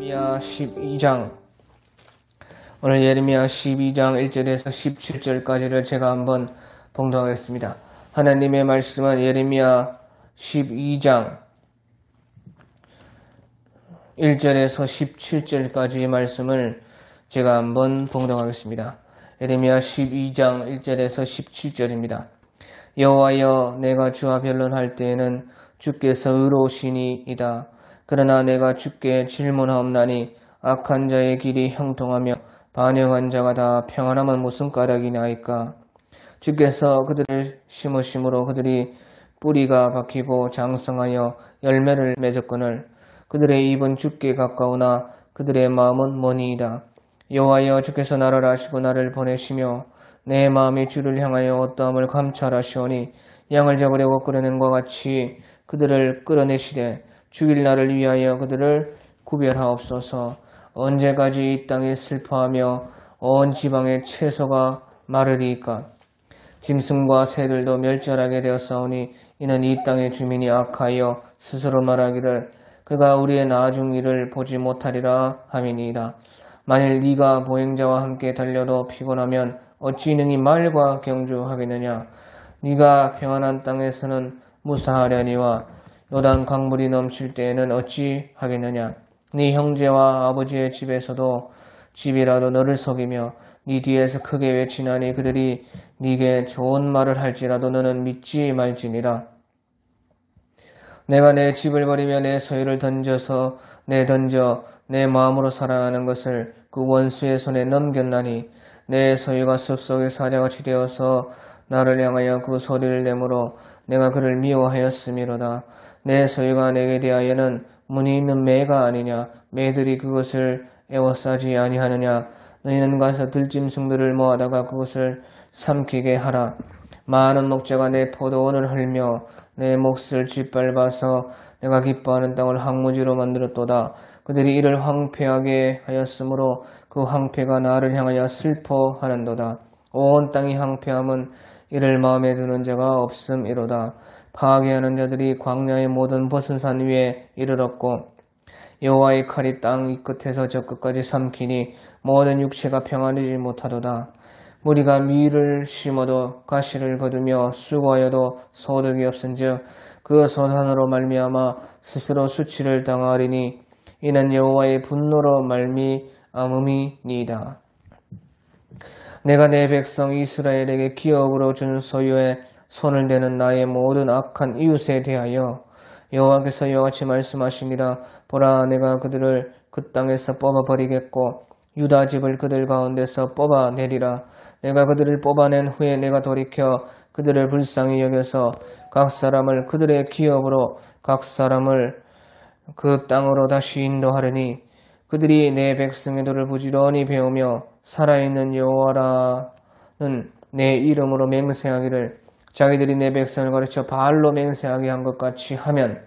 예레미야 12장. 오늘 예레미야 12장 1절에서 17절까지를 제가 한번 봉독하겠습니다. 하나님의 말씀은 예레미야 12장 1절에서 17절까지의 말씀을 제가 한번 봉독하겠습니다. 예레미야 12장 1절에서 17절입니다. 여호와여, 내가 주와 변론할 때에는 주께서 의로우시니이다. 그러나 내가 주께 질문하옵나니 악한 자의 길이 형통하며 반역한 자가 다 평안함은 무슨 까닭이나이까. 주께서 그들을 심으심으로 그들이 뿌리가 박히고 장성하여 열매를 맺었거늘 그들의 입은 주께 가까우나 그들의 마음은 머니이다. 여호와여, 주께서 나를 아시고 나를 보내시며 내 마음이 주를 향하여 어떠함을 감찰하시오니 양을 잡으려고 끌어낸 것 같이 그들을 끌어내시되 죽일 날을 위하여 그들을 구별하옵소서. 언제까지 이 땅이 슬퍼하며 온 지방의 채소가 마르리이까. 짐승과 새들도 멸절하게 되었사오니 이는 이 땅의 주민이 악하여 스스로 말하기를 그가 우리의 나중 일을 보지 못하리라 함이니이다. 만일 네가 보행자와 함께 달려도 피곤하면 어찌 능히 말과 경주하겠느냐. 네가 평안한 땅에서는 무사하려니와 요단 강물이 넘칠 때에는 어찌 하겠느냐. 네 형제와 아버지의 집에서도 집이라도 너를 속이며 네 뒤에서 크게 외치나니 그들이 네게 좋은 말을 할지라도 너는 믿지 말지니라. 내가 내 집을 버리며 내 소유를 던져 내 마음으로 사랑하는 것을 그 원수의 손에 넘겼나니 내 소유가 숲속의 사자같이 되어서 나를 향하여 그 소리를 내므로 내가 그를 미워하였음이로다. 내 소유가 내게 대하여는 문이 있는 매가 아니냐. 매들이 그것을 애워싸지 아니하느냐. 너희는 가서 들짐승들을 모아다가 그것을 삼키게 하라. 많은 목자가 내 포도원을 헐며 내 몫을 짓밟아서 내가 기뻐하는 땅을 황무지로 만들었도다. 그들이 이를 황폐하게 하였으므로 그 황폐가 나를 향하여 슬퍼하는도다. 온 땅이 황폐함은 이를 마음에 두는 자가 없음이로다. 파괴하는 자들이 광야의 모든 벗은 산 위에 이르렀고 여호와의 칼이 땅 이 끝에서 저 끝까지 삼키니 모든 육체가 평안하지 못하도다. 무리가 밀을 심어도 가시를 거두며 수고하여도 소득이 없은즉 그 소산으로 말미암아 스스로 수치를 당하리니 이는 여호와의 분노로 말미암음이니이다. 내가 내 백성 이스라엘에게 기업으로 준 소유에 손을 대는 나의 모든 악한 이웃에 대하여 여호와께서 이와같이 말씀하시니라. 보라, 내가 그들을 그 땅에서 뽑아버리겠고 유다 집을 그들 가운데서 뽑아내리라. 내가 그들을 뽑아낸 후에 내가 돌이켜 그들을 불쌍히 여겨서 각 사람을 그들의 기업으로 각 사람을 그 땅으로 다시 인도하려니 그들이 내 백성의 도를 부지런히 배우며 살아있는 여호와라는 내 이름으로 맹세하기를 자기들이 내 백성을 가르쳐 바알로 맹세하게 한 것 같이 하면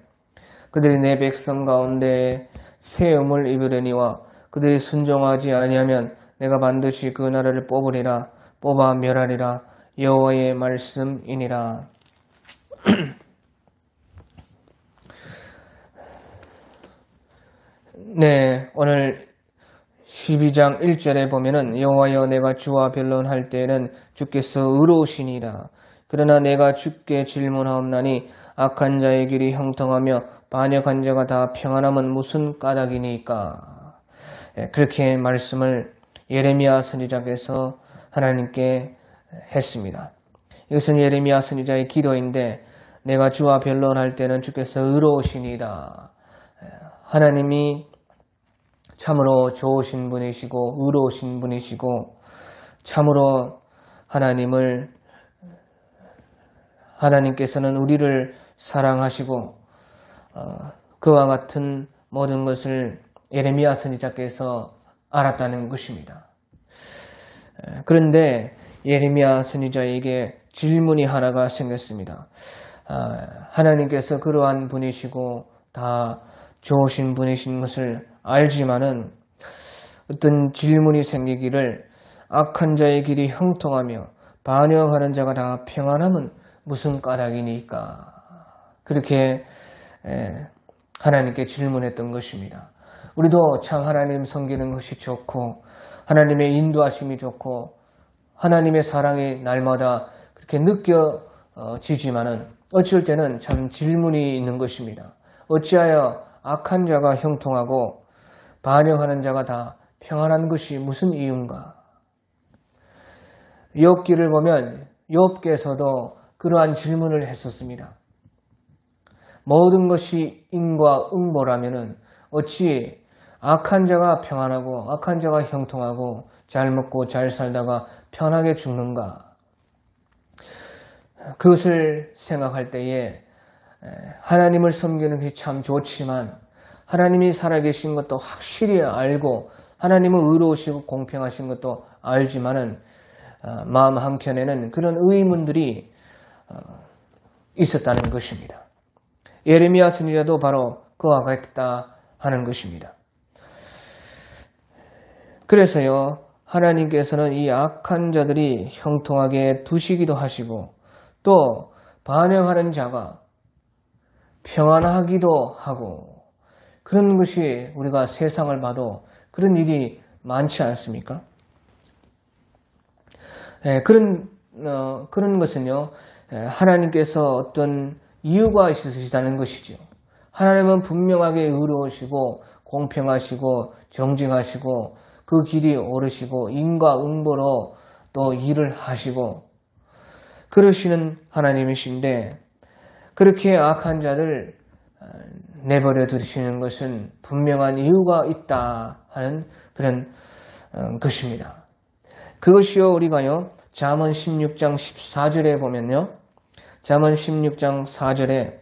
그들이 내 백성 가운데 세움을 입으려니와 그들이 순종하지 아니하면 내가 반드시 그 나라를 뽑으리라. 뽑아 멸하리라. 여호와의 말씀이니라. 네, 오늘 12장 1절에 보면은 여호와여, 내가 주와 변론할 때에는 주께서 의로우시니이다. 그러나 내가 주께 질문하옵나니 악한 자의 길이 형통하며 반역한 자가 다 평안함은 무슨 까닭이니까. 그렇게 말씀을 예레미야 선지자께서 하나님께 했습니다. 이것은 예레미야 선지자의 기도인데 내가 주와 변론할 때는 주께서 의로우시니이다. 하나님이 참으로 좋으신 분이시고 의로우신 분이시고 참으로 하나님께서는 우리를 사랑하시고 그와 같은 모든 것을 예레미야 선지자께서 알았다는 것입니다. 그런데 예레미야 선지자에게 질문이 하나가 생겼습니다. 하나님께서 그러한 분이시고 다 좋으신 분이신 것을 알지만은 어떤 질문이 생기기를 악한 자의 길이 형통하며 반역하는 자가 다 평안함은 무슨 까닭이니까. 그렇게 하나님께 질문했던 것입니다. 우리도 참 하나님 섬기는 것이 좋고 하나님의 인도하심이 좋고 하나님의 사랑이 날마다 그렇게 느껴지지만은 어쩔 때는 참 질문이 있는 것입니다. 어찌하여 악한 자가 형통하고 반역하는 자가 다 평안한 것이 무슨 이유인가? 욥기를 보면 욥께서도 그러한 질문을 했었습니다. 모든 것이 인과 응보라면은 어찌 악한 자가 평안하고 악한 자가 형통하고 잘 먹고 잘 살다가 편하게 죽는가? 그것을 생각할 때에 하나님을 섬기는 것이 참 좋지만 하나님이 살아계신 것도 확실히 알고 하나님은 의로우시고 공평하신 것도 알지만은 마음 한켠에는 그런 의문들이 있었다는 것입니다. 예레미야 선지자도 바로 그와 같다 하는 것입니다. 그래서요, 하나님께서는 이 악한 자들이 형통하게 두시기도 하시고 또 반역하는 자가 평안하기도 하고 그런 것이 우리가 세상을 봐도 그런 일이 많지 않습니까? 그런 것은요, 하나님께서 어떤 이유가 있으시다는 것이죠. 하나님은 분명하게 의로우시고 공평하시고 정직하시고 그 길이 옳으시고 인과 응보로 또 일을 하시고 그러시는 하나님이신데 그렇게 악한 자들 내버려 두시는 것은 분명한 이유가 있다 하는 그런 것입니다. 그것이요 우리가요 잠언 16장 14절에 보면요 잠언 16장 4절에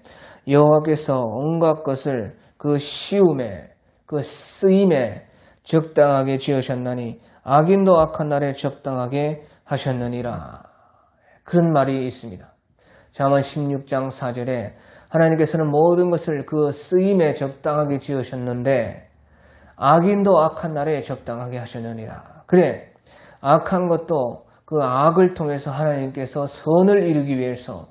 여호와께서 온갖 것을 그 시움에 그 쓰임에 적당하게 지으셨나니 악인도 악한 날에 적당하게 하셨느니라. 그런 말이 있습니다. 잠언 16장 4절에 하나님께서는 모든 것을 그 쓰임에 적당하게 지으셨는데 악인도 악한 날에 적당하게 하셨느니라. 그래, 악한 것도 그 악을 통해서 하나님께서 선을 이루기 위해서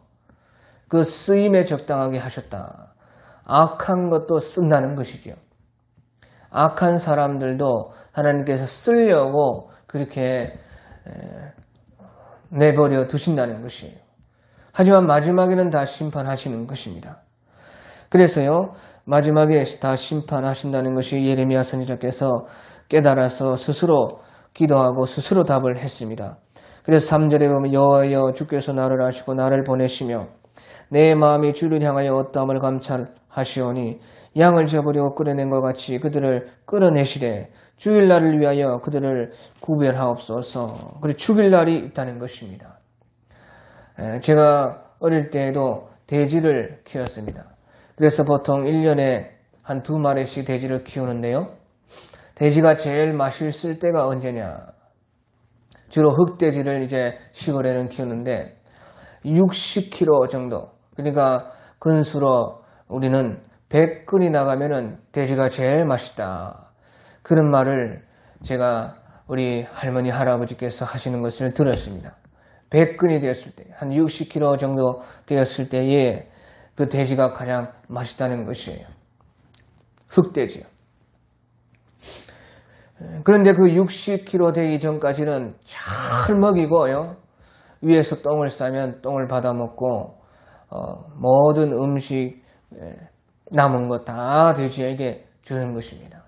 그 쓰임에 적당하게 하셨다. 악한 것도 쓴다는 것이죠. 악한 사람들도 하나님께서 쓰려고 그렇게 내버려 두신다는 것이에요. 하지만 마지막에는 다 심판하시는 것입니다. 그래서요, 마지막에 다 심판하신다는 것이 예레미야 선지자께서 깨달아서 스스로 기도하고 스스로 답을 했습니다. 그래서 3절에 보면 여호와여 주께서 나를 아시고 나를 보내시며 내 마음이 주를 향하여 어떠함을 감찰하시오니 양을 잡으려고 끌어낸 것 같이 그들을 끌어내시되 주일날을 위하여 그들을 구별하옵소서. 그리고 주일날이 있다는 것입니다. 제가 어릴 때에도 돼지를 키웠습니다. 그래서 보통 1년에 한 2마리씩 돼지를 키우는데요. 돼지가 제일 맛있을 때가 언제냐? 주로 흑돼지를 이제 시골에는 키우는데 60kg 정도. 그러니까 근수로 우리는 100근이 나가면은 돼지가 제일 맛있다. 그런 말을 제가 우리 할머니 할아버지께서 하시는 것을 들었습니다. 100근이 되었을 때, 한 60kg 정도 되었을 때에 그 돼지가 가장 맛있다는 것이에요. 흑돼지요. 그런데 그 60kg 되기 전까지는 잘 먹이고요. 위에서 똥을 싸면 똥을 받아먹고 모든 음식 남은 거 다 돼지에게 주는 것입니다.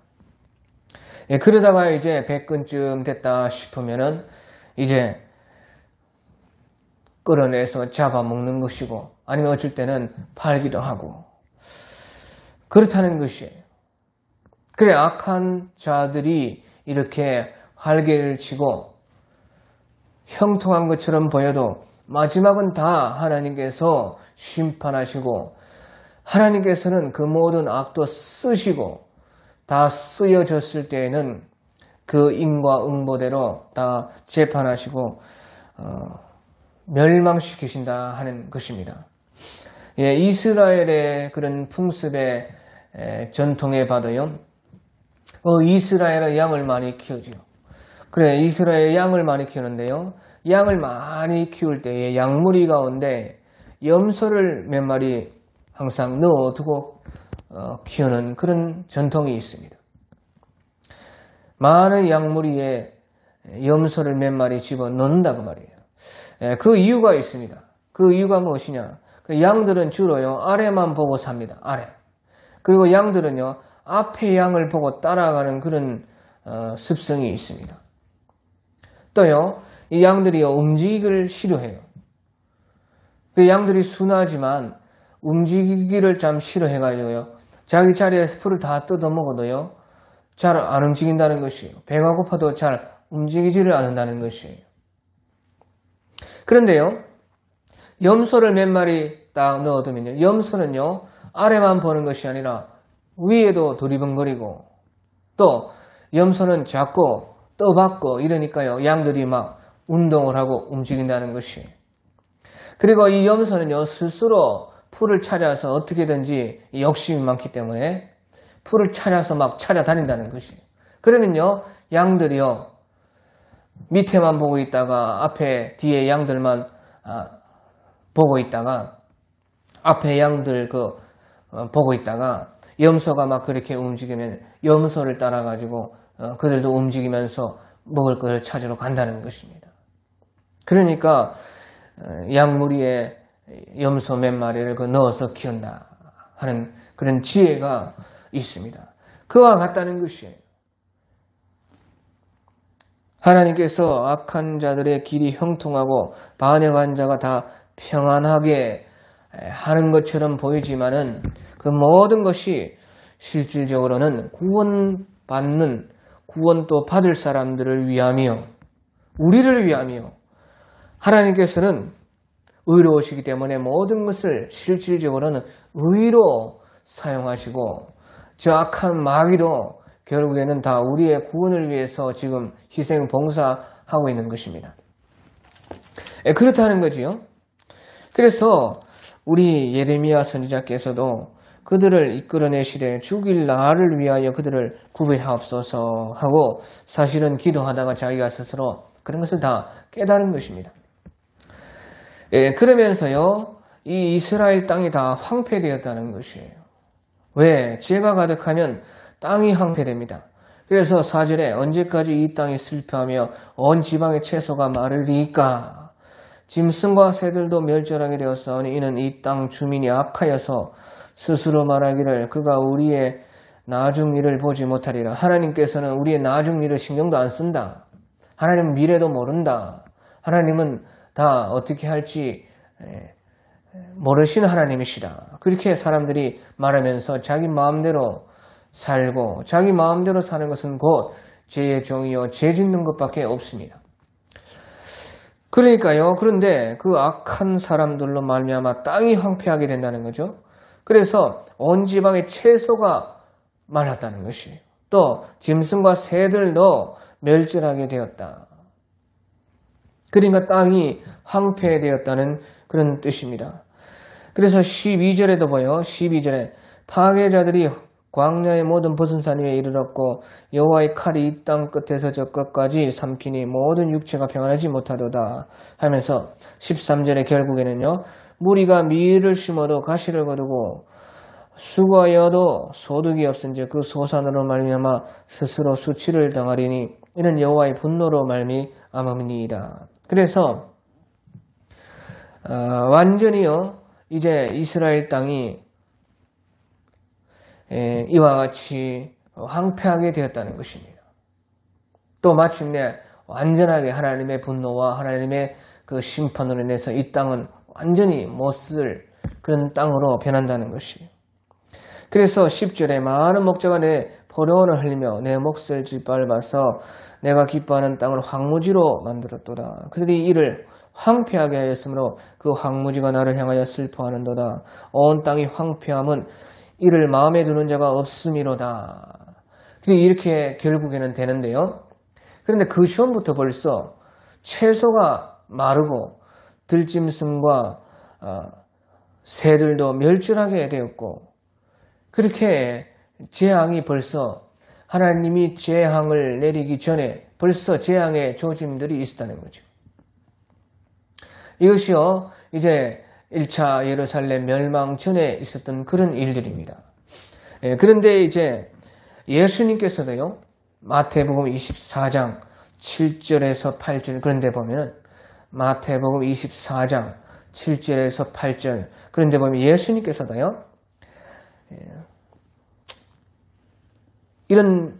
그러다가 이제 100근쯤 됐다 싶으면은 이제 끌어내서 잡아먹는 것이고 아니면 어쩔 때는 팔기도 하고 그렇다는 것이에요. 그래 악한 자들이 이렇게 활개를 치고 형통한 것처럼 보여도 마지막은 다 하나님께서 심판하시고 하나님께서는 그 모든 악도 쓰시고 다 쓰여졌을 때에는 그 인과 응보대로 다 재판하시고 멸망시키신다 하는 것입니다. 예, 이스라엘의 그런 풍습의 전통에 봐도요. 이스라엘은 양을 많이 키우죠. 그래, 이스라엘 양을 많이 키우는데요. 양을 많이 키울 때에 양무리 가운데 염소를 몇 마리 항상 넣어두고 키우는 그런 전통이 있습니다. 많은 양무리에 염소를 몇 마리 집어넣는다 그 말이에요. 그 이유가 있습니다. 그 이유가 무엇이냐? 그 양들은 주로요 아래만 보고 삽니다. 아래. 그리고 양들은요 앞에 양을 보고 따라가는 그런 습성이 있습니다. 또요 이 양들이 움직이기를 싫어해요. 그 양들이 순하지만 움직이기를 참 싫어해가지고요 자기 자리에서 풀을 다 뜯어먹어도요 잘 안 움직인다는 것이에요. 배가 고파도 잘 움직이지를 않는다는 것이에요. 그런데요 염소를 몇 마리 딱 넣어두면요 염소는요 아래만 보는 것이 아니라 위에도 두리번거리고 또 염소는 자꾸 떠받고 이러니까요 양들이 막 운동을 하고 움직인다는 것이에요. 그리고 이 염소는요 스스로 풀을 찾아서 어떻게든지 욕심이 많기 때문에 풀을 찾아서 막 찾아다닌다는 것이에요. 그러면요 양들이요 밑에만 보고 있다가 앞에 뒤에 양들만 보고 있다가 앞에 양들 보고 있다가 염소가 막 그렇게 움직이면 염소를 따라 가지고 그들도 움직이면서 먹을 것을 찾으러 간다는 것입니다. 그러니까 양무리에 염소 몇 마리를 넣어서 키운다 하는 그런 지혜가 있습니다. 그와 같다는 것이에요. 하나님께서 악한 자들의 길이 형통하고 반역한 자가 다 평안하게 하는 것처럼 보이지만은 그 모든 것이 실질적으로는 구원 또 받을 사람들을 위함이요 우리를 위함이요 하나님께서는 의로우시기 때문에 모든 것을 실질적으로는 의로 사용하시고 저 악한 마귀도 결국에는 다 우리의 구원을 위해서 지금 희생 봉사하고 있는 것입니다. 그렇다는 거지요. 그래서 우리 예레미야 선지자께서도 그들을 이끌어내시되 죽일 나를 위하여 그들을 구별하옵소서 하고 사실은 기도하다가 자기가 스스로 그런 것을 다 깨달은 것입니다. 그러면서요 이 이스라엘 땅이 다 황폐되었다는 것이에요. 왜? 죄가 가득하면 땅이 황폐됩니다. 그래서 4절에 언제까지 이 땅이 슬퍼하며 온 지방의 채소가 마르리까? 짐승과 새들도 멸절하게 되었사오니 이는 이 땅 주민이 악하여서 스스로 말하기를 그가 우리의 나중 일을 보지 못하리라. 하나님께서는 우리의 나중 일을 신경도 안 쓴다. 하나님은 미래도 모른다. 하나님은 다 어떻게 할지 모르시는 하나님이시다. 그렇게 사람들이 말하면서 자기 마음대로 살고 자기 마음대로 사는 것은 곧 죄의 종이요 죄 짓는 것밖에 없습니다. 그러니까요. 그런데 그 악한 사람들로 말미암아 땅이 황폐하게 된다는 거죠. 그래서 온 지방의 채소가 말랐다는 것이에요. 또 짐승과 새들도 멸절하게 되었다. 그러니까 땅이 황폐되었다는 그런 뜻입니다. 그래서 12절에도 보여 12절에 파괴자들이 광야의 모든 벗은 산 위에 이르렀고 여호와의 칼이 이 땅 끝에서 저 끝까지 삼키니 모든 육체가 평안하지 못하도다 하면서 13절에 결국에는요 무리가 미를 심어도 가시를 거두고 수고하여도 소득이 없은즉 그 소산으로 말미암아 스스로 수치를 당하리니 이는 여호와의 분노로 말미암음이니이다. 그래서 완전히요 이제 이스라엘 땅이 이와 같이 황폐하게 되었다는 것입니다. 또 마침내 완전하게 하나님의 분노와 하나님의 그 심판으로 인해서 이 땅은 완전히 못쓸 그런 땅으로 변한다는 것이에요. 그래서 10절에 많은 목자가 내 포도원을 흘리며 내 몫을 짓밟아서 내가 기뻐하는 땅을 황무지로 만들었도다. 그들이 이를 황폐하게 하였으므로 그 황무지가 나를 향하여 슬퍼하는도다. 온 땅이 황폐함은 이를 마음에 두는 자가 없음이로다. 이렇게 결국에는 되는데요. 그런데 그 시험부터 벌써 채소가 마르고 들짐승과 새들도 멸절하게 되었고 그렇게 재앙이 벌써 하나님이 재앙을 내리기 전에 벌써 재앙의 조짐들이 있었다는 거죠. 이것이요 이제 1차 예루살렘 멸망 전에 있었던 그런 일들입니다. 그런데 이제 예수님께서도요 마태복음 24장 7절에서 8절 그런 데 보면은 마태복음 24장 7절에서 8절 그런 데 보면 예수님께서도요. 이런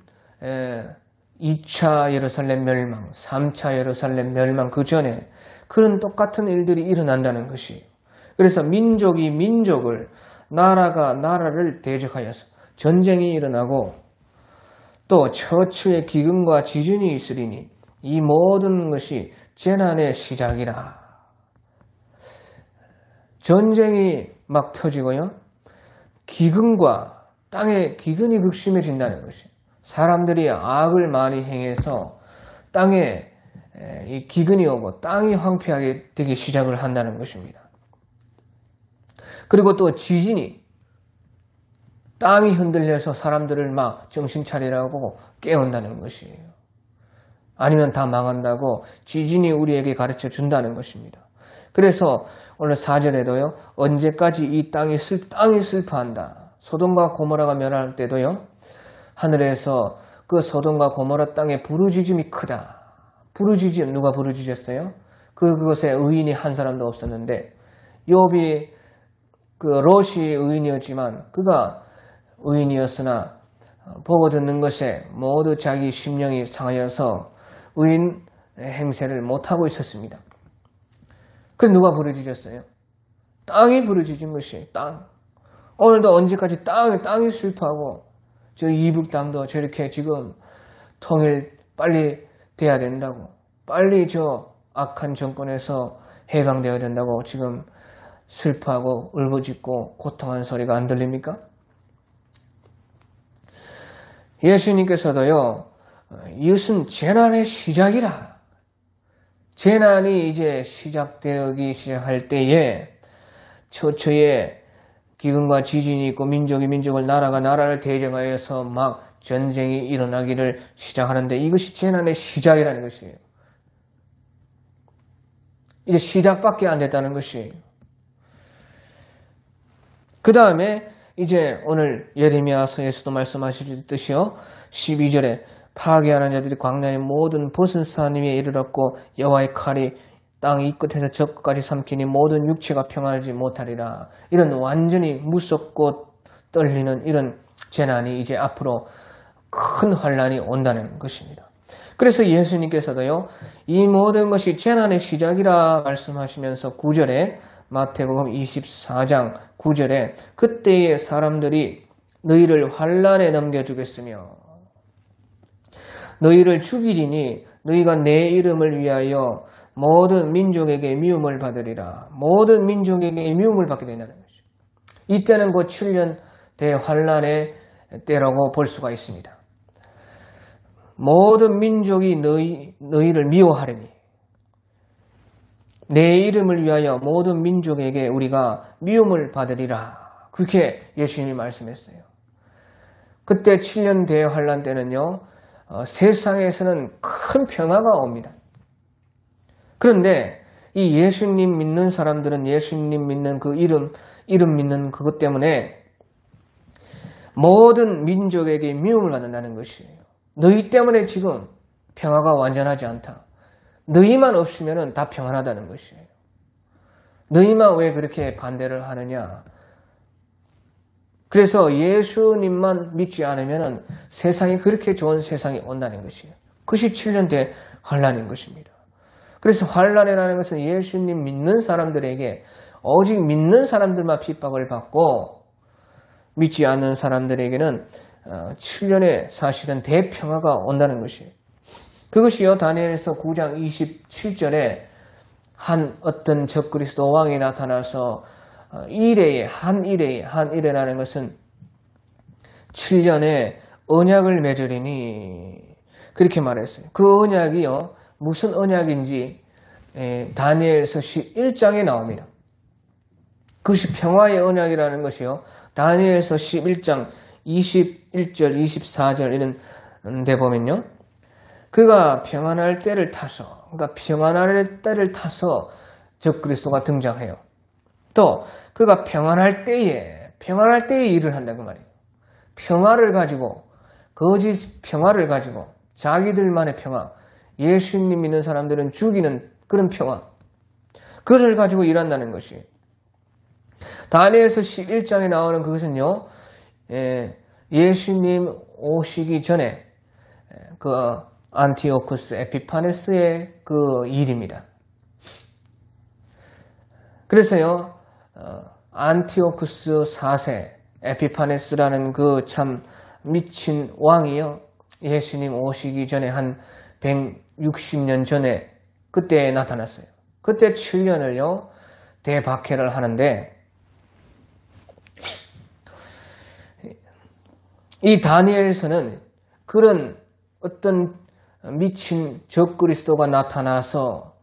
2차 예루살렘 멸망, 3차 예루살렘 멸망 그 전에 그런 똑같은 일들이 일어난다는 것이 그래서 민족이 민족을 나라가 나라를 대적하여서 전쟁이 일어나고 또 처처의 기근과 지진이 있으리니 이 모든 것이 재난의 시작이라. 전쟁이 막 터지고요. 기근과 땅에 기근이 극심해진다는 것이 사람들이 악을 많이 행해서 땅에 이 기근이 오고 땅이 황폐하게 되기 시작을 한다는 것입니다. 그리고 또 지진이 땅이 흔들려서 사람들을 막 정신 차리라고 깨운다는 것이에요. 아니면 다 망한다고 지진이 우리에게 가르쳐 준다는 것입니다. 그래서 오늘 4절에도요. 언제까지 이 땅이 슬퍼한다. 소돔과 고모라가 멸할 때도요. 하늘에서 그 소돔과 고모라 땅의 부르짖음이 크다. 부르짖음 누가 부르짖었어요? 그것에 의인이 한 사람도 없었는데 욥이 그 롯이 의인이었지만 그가 의인이었으나 보고 듣는 것에 모두 자기 심령이 상하여서 의인 행세를 못하고 있었습니다. 그 누가 부르짖었어요? 땅이 부르짖은 것이 땅. 오늘도 언제까지 땅이 슬퍼하고 저 이북 땅도 저렇게 지금 통일 빨리 돼야 된다고 빨리 저 악한 정권에서 해방되어야 된다고 지금 슬퍼하고 울부짖고 고통하는 소리가 안 들립니까? 예수님께서도요. 이것은 재난의 시작이라. 재난이 이제 시작되기 시작할 때에 처처에 기근과 지진이 있고 민족이 민족을 나라가 나라를 대적하여서 막 전쟁이 일어나기를 시작하는데 이것이 재난의 시작이라는 것이에요. 이게 시작밖에 안 됐다는 것이에요. 그 다음에 이제 오늘 예레미야서에서도 말씀하시듯이요. 12절에 파괴하는 자들이 광야의 모든 벗은 산 위에 이르렀고 여호와의 칼이 땅 이 끝에서 저 끝까지 삼키니 모든 육체가 평안하지 못하리라. 이런 완전히 무섭고 떨리는 이런 재난이 이제 앞으로 큰 환란이 온다는 것입니다. 그래서 예수님께서도요. 이 모든 것이 재난의 시작이라 말씀하시면서 9절에 마태복음 24장 9절에 그때의 사람들이 너희를 환란에 넘겨주겠으며 너희를 죽이리니 너희가 내 이름을 위하여 모든 민족에게 미움을 받으리라. 모든 민족에게 미움을 받게 된다는 것이죠. 이때는 곧 7년 대환란의 때라고 볼 수가 있습니다. 모든 민족이 너희를 미워하리니 내 이름을 위하여 모든 민족에게 우리가 미움을 받으리라. 그렇게 예수님이 말씀했어요. 그때 7년 대환란 때는요. 세상에서는 큰 평화가 옵니다. 그런데 이 예수님 믿는 사람들은 예수님 믿는 그 이름 믿는 그것 때문에 모든 민족에게 미움을 받는다는 것이에요. 너희 때문에 지금 평화가 완전하지 않다. 너희만 없으면 다 평안하다는 것이에요. 너희만 왜 그렇게 반대를 하느냐. 그래서 예수님만 믿지 않으면 세상이 그렇게 좋은 세상이 온다는 것이에요. 그것이 7년 대 환란인 것입니다. 그래서 환란이라는 것은 예수님 믿는 사람들에게 오직 믿는 사람들만 핍박을 받고 믿지 않는 사람들에게는 7년의 사실은 대평화가 온다는 것이에요. 그것이요 다니엘서 9장 27절에 한 어떤 적그리스도 왕이 나타나서 한 이래라는 것은 7년의 언약을 맺으리니 그렇게 말했어요. 그 언약이요 무슨 언약인지 다니엘서 11장에 나옵니다. 그것이 평화의 언약이라는 것이요 다니엘서 11장 21절 24절 이런 데 보면요 그가 평안할 때를 타서 그러니까 평안할 때를 타서 적그리스도가 등장해요. 또 그가 평안할 때에 일을 한다 그 말이에요. 평화를 가지고 거짓 평화를 가지고 자기들만의 평화, 예수님 믿는 사람들은 죽이는 그런 평화, 그것을 가지고 일한다는 것이. 다니엘서 11장에 나오는 그것은요, 예수님 오시기 전에 그 안티오쿠스 에피파네스의 그 일입니다. 그래서요, 안티오쿠스 4세 에피파네스라는 그 참 미친 왕이요, 예수님 오시기 전에 한 160년 전에 그때 나타났어요. 그때 7년을요 대박해를 하는데, 이 다니엘서는 그런 어떤 미친 적그리스도가 나타나서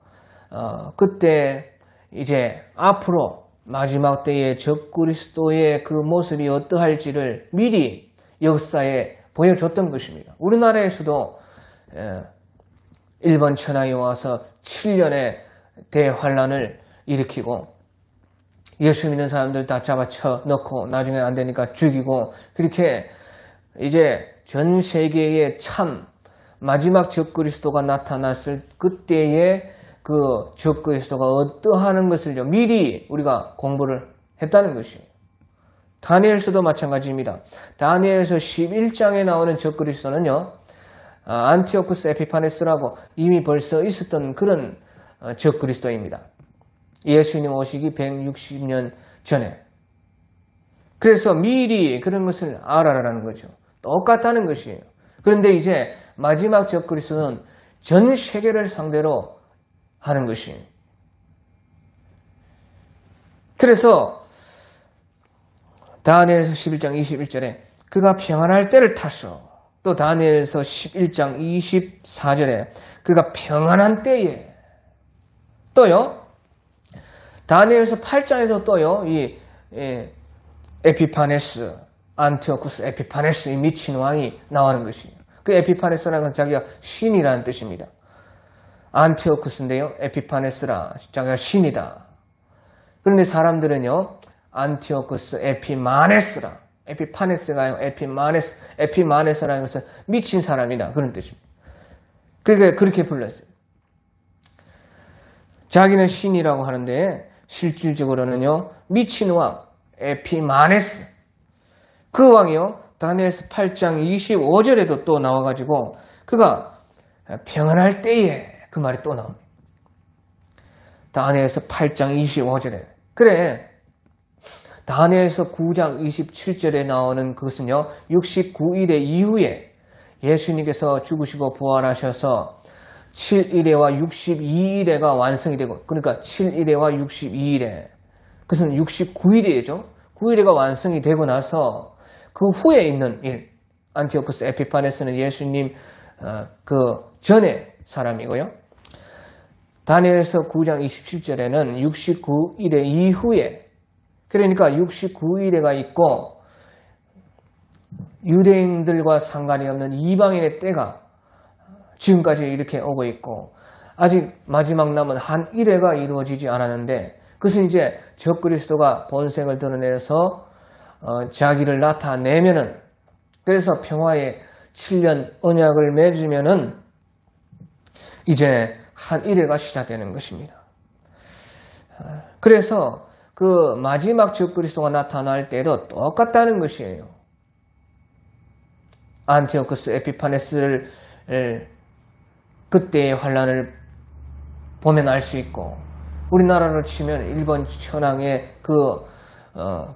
그때 이제 앞으로 마지막 때의 적그리스도의 그 모습이 어떠할지를 미리 역사에 보여줬던 것입니다. 우리나라에서도 일본 천황이 와서 7년의 대환란을 일으키고 예수 믿는 사람들 다 잡아쳐 넣고 나중에 안 되니까 죽이고, 그렇게 이제 전 세계에 참 마지막 적그리스도가 나타났을 그때의 그 적그리스도가 어떠하는 것을 미리 우리가 공부를 했다는 것이에요. 다니엘서도 마찬가지입니다. 다니엘서 11장에 나오는 적그리스도는요, 안티오쿠스 에피파네스라고 이미 벌써 있었던 그런 적그리스도입니다. 예수님 오시기 160년 전에. 그래서 미리 그런 것을 알아라라는 거죠. 똑같다는 것이에요. 그런데 이제 마지막 적그리스도는 전 세계를 상대로 하는 것이에요. 그래서 다니엘서 11장 21절에 그가 평안할 때를 탔어. 또 다니엘서 11장 24절에 그가 평안한 때에, 또요 다니엘서 8장에서 또요 이 에피파네스, 안티오쿠스 에피파네스, 이 미친 왕이 나오는 것이에요. 그 에피파네스라는 건 자기가 신이라는 뜻입니다. 안티오쿠스인데요, 에피파네스라 자기가 신이다. 그런데 사람들은요 안티오쿠스 에피마네스라, 에피파네스가요 에피마네스라는 것은 미친 사람이다, 그런 뜻입니다. 그러니까 그렇게 불렀어요. 자기는 신이라고 하는데 실질적으로는요 미친 왕 에피마네스, 그 왕이요 다니엘서 8장 25절에도 또 나와가지고 그가 평안할 때에, 그 말이 또 나옵니다. 다니엘서 8장 25절에. 그래, 다니엘서 9장 27절에 나오는 그것은요 69일의 이후에 예수님께서 죽으시고 부활하셔서 7일에와 62일에가 완성이 되고, 그러니까 7일에와 62일에, 그것은 69일이죠. 9일에가 완성이 되고 나서 그 후에 있는 일, 안티오쿠스 에피파네스는 예수님 그 전에 사람이고요. 다니엘서 9장 27절에는 69일의 이후에, 그러니까 69일에가 있고 유대인들과 상관이 없는 이방인의 때가 지금까지 이렇게 오고 있고, 아직 마지막 남은 한 일회가 이루어지지 않았는데, 그것은 이제 적그리스도가 본색을 드러내서 자기를 나타내면은, 그래서 평화의 7년 언약을 맺으면은 이제 한 일회가 시작되는 것입니다. 그래서 그 마지막 적그리스도가 나타날 때도 똑같다는 것이에요. 안티오쿠스 에피파네스를 그때의 환란을 보면 알 수 있고, 우리나라로 치면 일본 천황의 그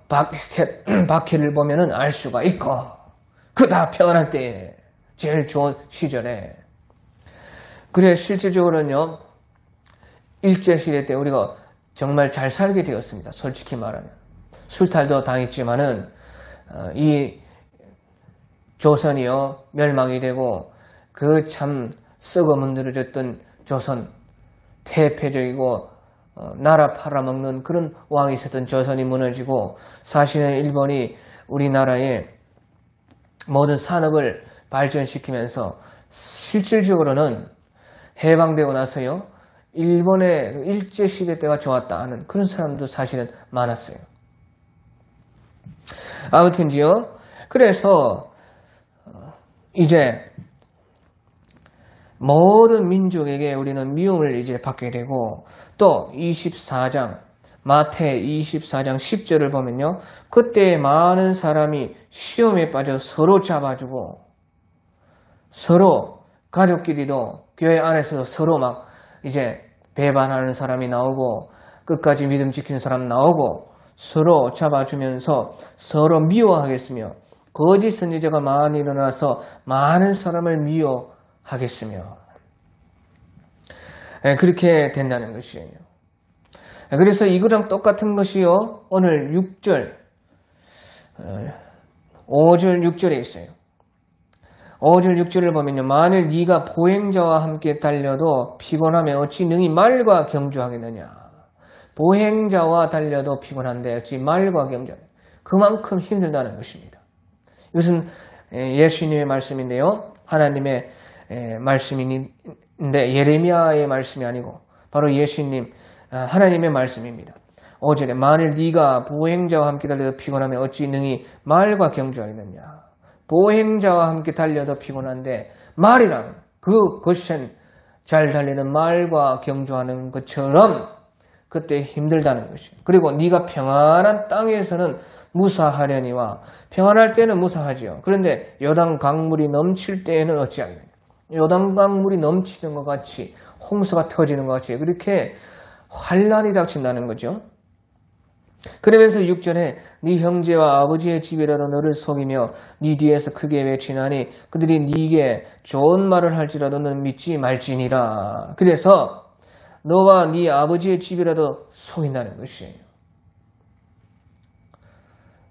박해를 보면은 알 수가 있고, 그 다 평안할 때에 제일 좋은 시절에. 그래, 실질적으로는요 일제시대 때 우리가 정말 잘 살게 되었습니다. 솔직히 말하면 술탈도 당했지만은 이 조선이요 멸망이 되고, 그 참 썩어 문드러졌던 조선, 태폐적이고 나라 팔아먹는 그런 왕이 있었던 조선이 무너지고, 사실은 일본이 우리나라의 모든 산업을 발전시키면서 실질적으로는 해방되고 나서요 일본의 일제시대 때가 좋았다 하는 그런 사람도 사실은 많았어요. 아무튼지요, 그래서 이제 모든 민족에게 우리는 미움을 이제 받게 되고, 또 24장 마태 24장 10절을 보면요, 그때 많은 사람이 시험에 빠져 서로 잡아주고, 서로 가족끼리도 교회 안에서도 서로 막 이제 배반하는 사람이 나오고, 끝까지 믿음 지키는 사람 나오고, 서로 잡아주면서 서로 미워하겠으며, 거짓 선지자가 많이 일어나서 많은 사람을 미워하겠으며, 그렇게 된다는 것이에요. 그래서 이거랑 똑같은 것이요, 오늘 6절 5절 6절에 있어요. 5절 6절을 보면요, 만일 네가 보행자와 함께 달려도 피곤하면 어찌 능히 말과 경주하겠느냐. 보행자와 달려도 피곤한데 어찌 말과 경주하겠느냐. 그만큼 힘들다는 것입니다. 이것은 예수님의 말씀인데요, 하나님의 말씀인데 예레미야의 말씀이 아니고 바로 예수님, 하나님의 말씀입니다. 5절에 만일 네가 보행자와 함께 달려도 피곤하면 어찌 능히 말과 경주하겠느냐. 보행자와 함께 달려도 피곤한데 말이란 그것은 잘 달리는 말과 경주하는 것처럼 그때 힘들다는 것이에요. 그리고 네가 평안한 땅에서는 무사하려니와, 평안할 때는 무사하지요. 그런데 요단 강물이 넘칠 때에는 어찌하겠느냐. 요단 강물이 넘치는 것 같이, 홍수가 터지는 것 같이 그렇게 환란이 닥친다는 거죠. 그러면서 6절에 네 형제와 아버지의 집이라도 너를 속이며 네 뒤에서 크게 외치나니 그들이 네게 좋은 말을 할지라도 너는 믿지 말지니라. 그래서 너와 네 아버지의 집이라도 속인다는 것이에요.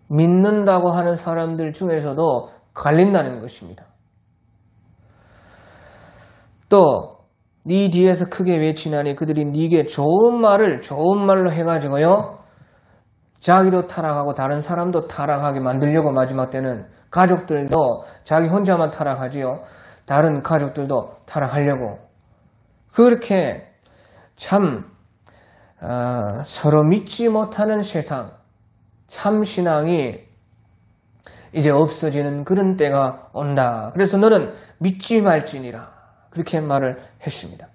믿는다고 하는 사람들 중에서도 갈린다는 것입니다. 또 네 뒤에서 크게 외치나니 그들이 네게 좋은 말로 해가지고요, 자기도 타락하고 다른 사람도 타락하게 만들려고 마지막 때는 가족들도 자기 혼자만 타락하지요. 다른 가족들도 타락하려고. 그렇게 참 서로 믿지 못하는 세상, 참신앙이 이제 없어지는 그런 때가 온다. 그래서 너는 믿지 말지니라. 그렇게 말을 했습니다.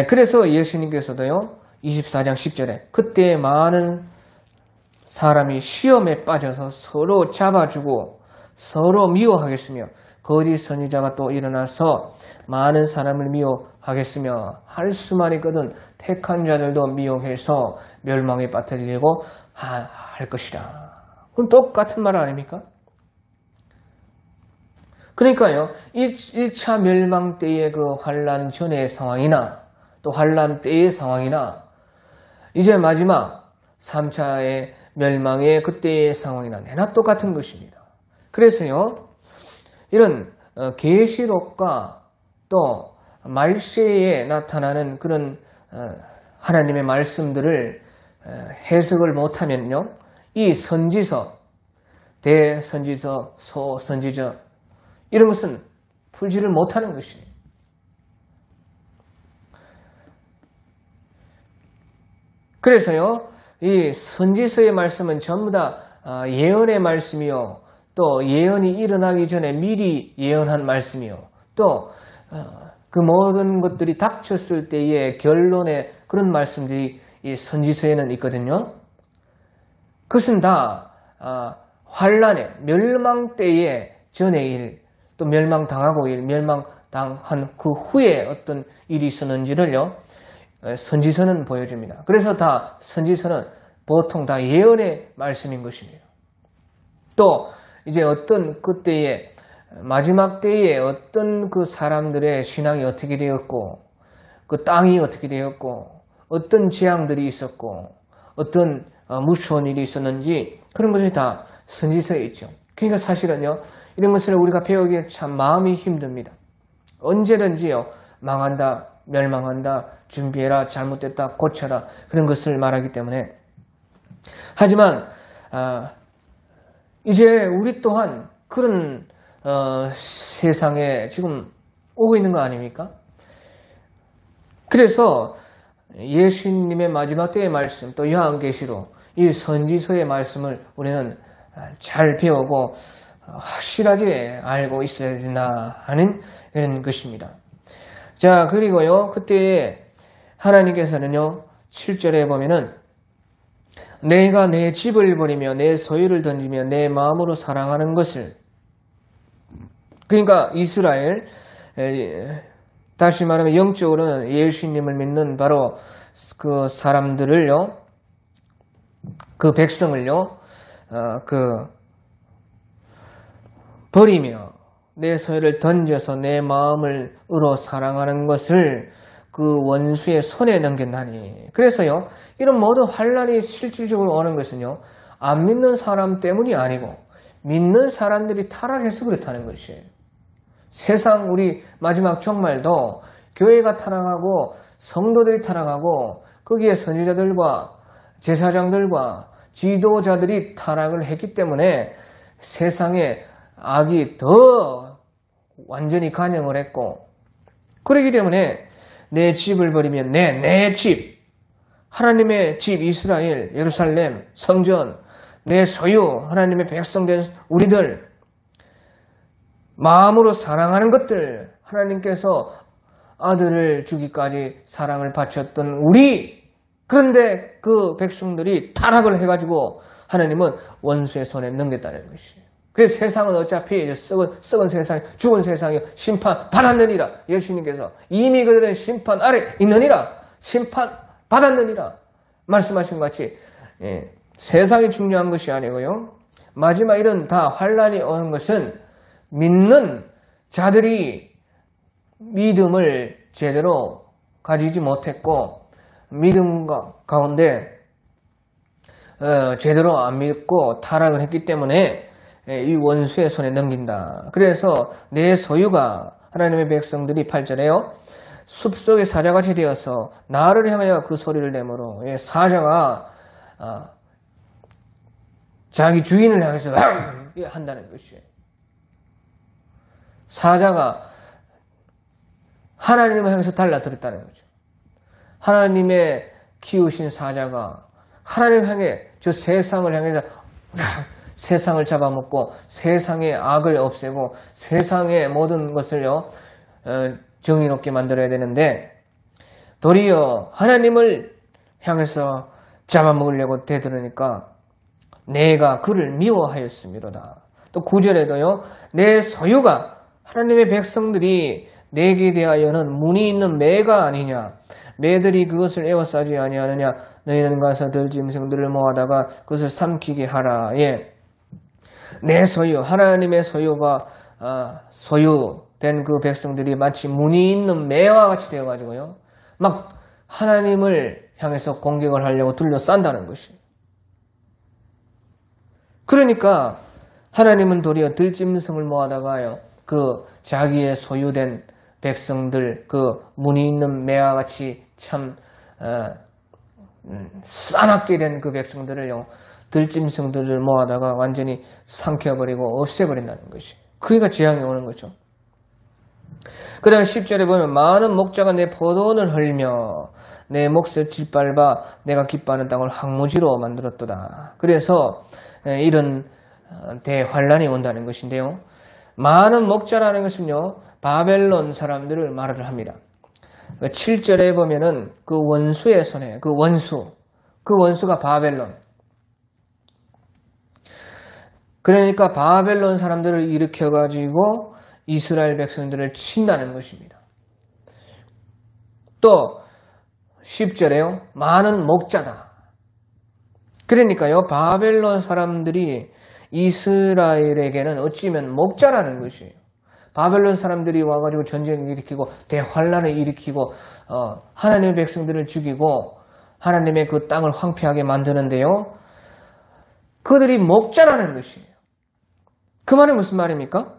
그래서 예수님께서도요, 24장 10절에 그때 많은 사람이 시험에 빠져서 서로 잡아주고 서로 미워하겠으며 거짓 선지자가 또 일어나서 많은 사람을 미워하겠으며 할 수만 있거든 택한 자들도 미워해서 멸망에 빠뜨리려고 할 것이다. 그건 똑같은 말 아닙니까? 그러니까요, 1차 멸망 때의 그 환란 전의 상황이나 또 환란 때의 상황이나 이제 마지막 3차의 멸망의 그때의 상황이나 내나 똑같은 것입니다. 그래서요, 이런 계시록과 또 말세에 나타나는 그런 하나님의 말씀들을 해석을 못하면요, 이 선지서, 대선지서, 소선지서 이런 것은 풀지를 못하는 것이에요. 그래서요, 이 선지서의 말씀은 전부 다 예언의 말씀이요, 또 예언이 일어나기 전에 미리 예언한 말씀이요, 또 그 모든 것들이 닥쳤을 때의 결론의 그런 말씀들이 이 선지서에는 있거든요. 그것은 다 환란의 멸망 때의 전의 일, 또 멸망당하고 멸망당한 그 후에 어떤 일이 있었는지를요, 선지서는 보여줍니다. 그래서 다 선지서는 보통 다 예언의 말씀인 것입니다. 또 이제 어떤 그때의 마지막 때에 어떤 그 사람들의 신앙이 어떻게 되었고, 그 땅이 어떻게 되었고, 어떤 재앙들이 있었고, 어떤 무서운 일이 있었는지 그런 것이 다 선지서에 있죠. 그러니까 사실은요, 이런 것을 우리가 배우기에 참 마음이 힘듭니다. 언제든지요, 망한다, 멸망한다, 준비해라, 잘못됐다, 고쳐라, 그런 것을 말하기 때문에. 하지만 이제 우리 또한 그런 세상에 지금 오고 있는 거 아닙니까? 그래서 예수님의 마지막 때의 말씀, 또 요한계시록, 이 선지서의 말씀을 우리는 잘 배우고 확실하게 알고 있어야 되나 하는 이런 것입니다. 자, 그리고요, 그때 하나님께서는요, 7절에 보면은 내가 내 집을 버리며 내 소유를 던지며 내 마음으로 사랑하는 것을, 그러니까 이스라엘, 다시 말하면 영적으로는 예수님을 믿는 바로 그 사람들을요, 그 백성을요, 버리며 내 소유를 던져서 내 마음으로 사랑하는 것을 그 원수의 손에 넘겼나니. 그래서요, 이런 모든 환란이 실질적으로 오는 것은요, 안 믿는 사람 때문이 아니고 믿는 사람들이 타락해서 그렇다는 것이에요. 세상 우리 마지막 종말도 교회가 타락하고 성도들이 타락하고 거기에 선지자들과 제사장들과 지도자들이 타락을 했기 때문에 세상에 악이 더 완전히 간영을 했고, 그렇기 때문에 내 집을 버리면 내 집, 하나님의 집 이스라엘, 예루살렘, 성전, 내 소유, 하나님의 백성된 우리들, 마음으로 사랑하는 것들, 하나님께서 아들을 주기까지 사랑을 바쳤던 우리, 그런데 그 백성들이 타락을 해가지고 하나님은 원수의 손에 넘겼다는 것이에요. 그래서 세상은 어차피 썩은 세상, 죽은 세상에 심판 받았느니라. 예수님께서 이미 그들은 심판 아래 있느니라. 심판 받았느니라. 말씀하신 것 같이, 세상이 중요한 것이 아니고요. 마지막 이런 다 환란이 오는 것은 믿는 자들이 믿음을 제대로 가지지 못했고, 믿음 가운데 제대로 안 믿고 타락을 했기 때문에 이 원수의 손에 넘긴다. 그래서 내 소유가, 하나님의 백성들이 8절에요, 숲속의 사자같이 되어서 나를 향하여 그 소리를 내므로, 사자가 자기 주인을 향해서 한다는 것이에요. 사자가 하나님을 향해서 달라들었다는 거죠. 하나님의 키우신 사자가 하나님을 향해, 저 세상을 향해서 세상을 잡아먹고 세상의 악을 없애고 세상의 모든 것을요, 정의롭게 만들어야 되는데 도리어 하나님을 향해서 잡아먹으려고 대들으니까 내가 그를 미워하였음이로다. 또 9절에도요, 내 소유가, 하나님의 백성들이 내게 대하여는 문이 있는 매가 아니냐, 매들이 그것을 에워싸지 아니하느냐, 너희는 가서 들짐승들을 모아다가 그것을 삼키게 하라. 내 소유, 하나님의 소유가 소유된 그 백성들이 마치 문이 있는 매와 같이 되어가지고요, 막 하나님을 향해서 공격을 하려고 둘러싼다는 것이에요. 그러니까 하나님은 도리어 들짐승을 모아다가요, 그 자기의 소유된 백성들, 그 문이 있는 매와 같이 참 싸납게 된 그 백성들을요, 들짐승들을 모아다가 완전히 삼켜버리고 없애버린다는 것이, 그게 재앙이 오는 거죠. 그 다음에 10절에 보면 많은 목자가 내 포도원을 헐며 내 몫을 짓밟아 내가 기뻐하는 땅을 황무지로 만들었도다. 그래서 이런 대환란이 온다는 것인데요, 많은 목자라는 것은요, 바벨론 사람들을 말을 합니다. 7절에 보면은 그 원수의 손에, 그 원수가 바벨론. 그러니까 바벨론 사람들을 일으켜가지고 이스라엘 백성들을 친다는 것입니다. 또 10절에요, 많은 목자다. 그러니까요, 바벨론 사람들이 이스라엘에게는 어찌면 목자라는 것이에요. 바벨론 사람들이 와가지고 전쟁을 일으키고 대환란을 일으키고 하나님의 백성들을 죽이고 하나님의 그 땅을 황폐하게 만드는데요, 그들이 목자라는 것이에요. 그 말은 무슨 말입니까?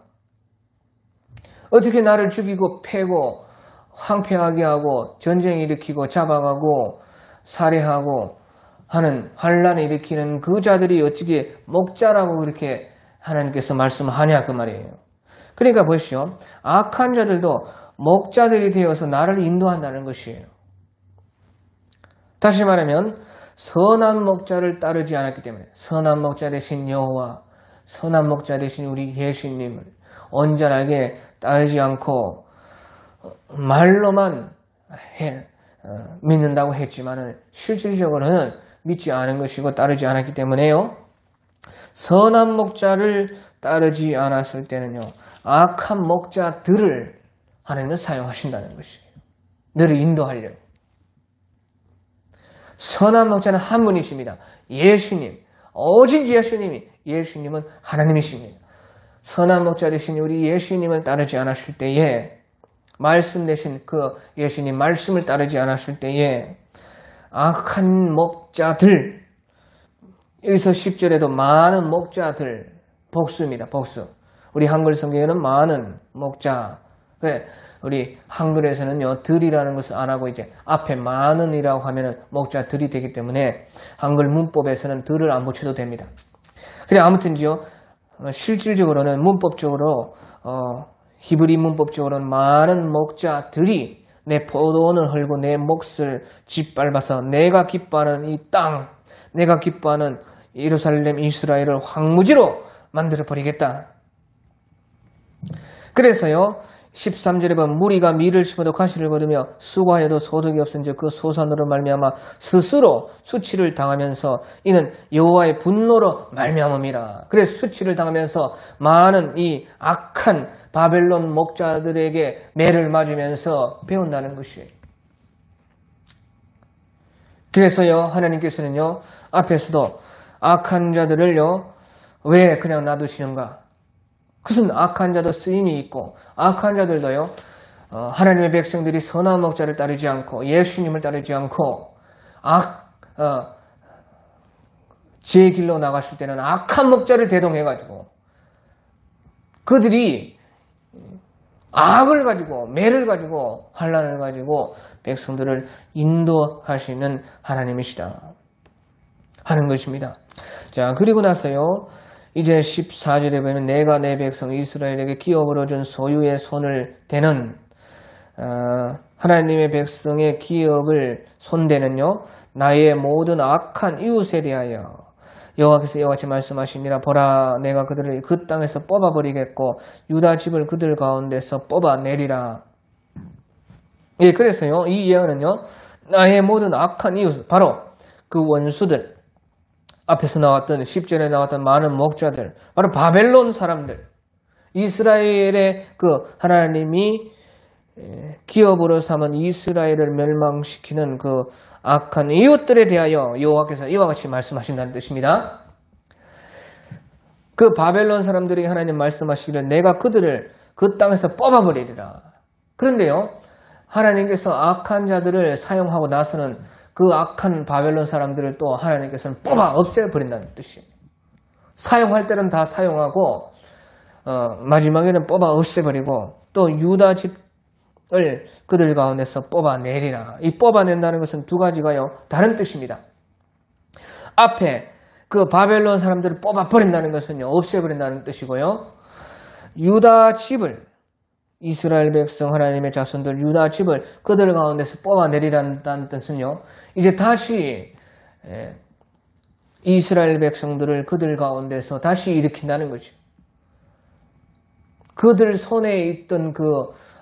어떻게 나를 죽이고 패고 황폐하게 하고 전쟁 일으키고 잡아가고 살해하고 하는 환란을 일으키는 그 자들이 어찌게 목자라고 그렇게 하나님께서 말씀하냐, 그 말이에요. 그러니까 보십시오, 악한 자들도 목자들이 되어서 나를 인도한다는 것이에요. 다시 말하면 선한 목자를 따르지 않았기 때문에, 선한 목자 대신 여호와, 선한 목자 되신 우리 예수님을 온전하게 따르지 않고 말로만 믿는다고 했지만은 실질적으로는 믿지 않은 것이고 따르지 않았기 때문에요. 선한 목자를 따르지 않았을 때는요. 악한 목자들을 하나님은 사용하신다는 것이에요. 너를 인도하려고. 선한 목자는 한 분이십니다. 예수님. 오직 예수님은 하나님이십니다. 선한 목자 되신 우리 예수님을 따르지 않았을 때에 말씀 되신 그 예수님 말씀을 따르지 않았을 때에 악한 목자들 여기서 10절에도 많은 목자들 복수입니다. 복수. 우리 한글 성경에는 많은 목자. 우리 한글에서는요 들이라는 것을 안 하고 이제 앞에 많은이라고 하면은 목자들이 되기 때문에 한글 문법에서는 들을 안 붙여도 됩니다. 그래 아무튼지요 실질적으로는 문법적으로 히브리 문법적으로는 많은 목자들이 내 포도원을 헐고 내 몫을 짓밟아서 내가 기뻐하는 이 땅, 내가 기뻐하는 예루살렘 이스라엘을 황무지로 만들어 버리겠다. 그래서요 13절에 보면 무리가 밀을 심어도 가시를 거두며 수고하여도 소득이 없은즉 그 소산으로 말미암아 스스로 수치를 당하면서 이는 여호와의 분노로 말미암음이라. 그래서 수치를 당하면서 많은 이 악한 바벨론 목자들에게 매를 맞으면서 배운다는 것이에요. 그래서요 하나님께서는요 앞에서도 악한 자들을요 왜 그냥 놔두시는가? 그것은 악한 자도 쓰임이 있고 악한 자들도요 하나님의 백성들이 선한 목자를 따르지 않고 예수님을 따르지 않고 제 길로 나갔을 때는 악한 목자를 대동해가지고 그들이 악을 가지고 매를 가지고 환난을 가지고 백성들을 인도하시는 하나님이시다 하는 것입니다. 자 그리고 나서요 이제 14절에 보면 내가 내 백성 이스라엘에게 기업으로 준 소유의 손을 대는 하나님의 백성의 기업을 손대는요 나의 모든 악한 이웃에 대하여 여호와께서 이와 같이 말씀하시니라. 보라 내가 그들을 그 땅에서 뽑아버리겠고 유다 집을 그들 가운데서 뽑아내리라. 예, 그래서요 이 예언은요 나의 모든 악한 이웃 바로 그 원수들 앞에서 나왔던 10절에 나왔던 많은 목자들 바로 바벨론 사람들 이스라엘의 그 하나님이 기업으로 삼은 이스라엘을 멸망시키는 그 악한 이웃들에 대하여 여호와께서 이와 같이 말씀하신다는 뜻입니다. 그 바벨론 사람들이 하나님 말씀하시기를 내가 그들을 그 땅에서 뽑아버리리라. 그런데요 하나님께서 악한 자들을 사용하고 나서는 그 악한 바벨론 사람들을 또 하나님께서는 뽑아 없애버린다는 뜻이에요. 사용할 때는 다 사용하고 마지막에는 뽑아 없애버리고 또 유다 집을 그들 가운데서 뽑아내리라. 이 뽑아낸다는 것은 두 가지가요 다른 뜻입니다. 앞에 그 바벨론 사람들을 뽑아버린다는 것은요 없애버린다는 뜻이고요. 유다 집을 이스라엘 백성 하나님의 자손들 유다 집을 그들 가운데서 뽑아내리라는 뜻은요 이제 다시 이스라엘 백성들을 그들 가운데서 다시 일으킨다는 거죠. 그들 손에 있던 그